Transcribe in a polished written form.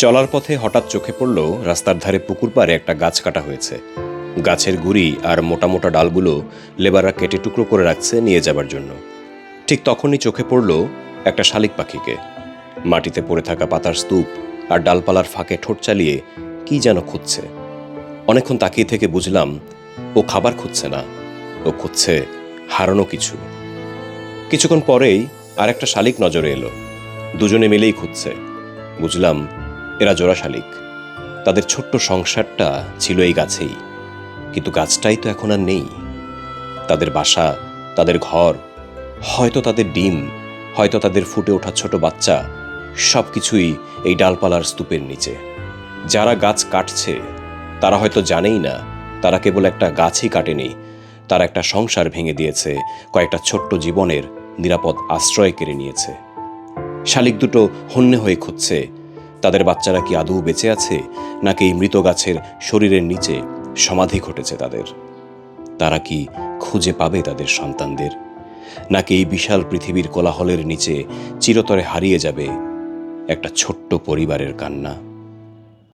চলার পথে হঠাৎ চোখে পড়ল রাস্তার ধারে পুকুর পাড়ে একটা গাছ কাটা হয়েছে। গাছের গুড়ি আর মোটা মোটা ডালগুলো লেবাররা কেটে টুকরো করে রাখছে নিয়ে যাবার জন্য। ঠিক তখনই চোখে পড়ল একটা শালিক পাখিকে। মাটিতে পড়ে থাকা পাতার স্তূপ আর ডালপালার ফাঁকে ঠোঁট চালিয়ে কি যেন খুঁজছে। অনেকক্ষণ তাকিয়ে থেকে বুঝলাম ও খাবার খুঁজছে না, ও খুঁজছে হারানো কিছু। কিছুক্ষণ পরেই আর একটা শালিক নজরে এলো। দুজনে মিলেই খুঁজছে। বুঝলাম এরা জোড়া শালিক। তাদের ছোট্ট সংসারটা ছিল এই গাছেই, কিন্তু গাছটাই তো এখন আর নেই। তাদের বাসা, তাদের ঘর, হয়তো তাদের ডিম, হয়তো তাদের ফুটে ওঠা ছোট বাচ্চা, সব কিছুই এই ডালপালার স্তূপের নিচে। যারা গাছ কাটছে তারা হয়তো জানেই না তারা কেবল একটা গাছই কাটেনি, তারা একটা সংসার ভেঙে দিয়েছে, কয়েকটা ছোট্ট জীবনের নিরাপদ আশ্রয় কেড়ে নিয়েছে। শালিক দুটো হন্যে হয়ে খুঁজছে তাদের বাচ্চারা কি আদৌ বেঁচে আছে, নাকি এই মৃত গাছের শরীরের নিচে সমাধি ঘটেছে তাদের। তারা কি খুঁজে পাবে তাদের সন্তানদের, নাকি এই বিশাল পৃথিবীর কোলাহলের নিচে চিরতরে হারিয়ে যাবে একটা ছোট্ট পরিবারের কান্না।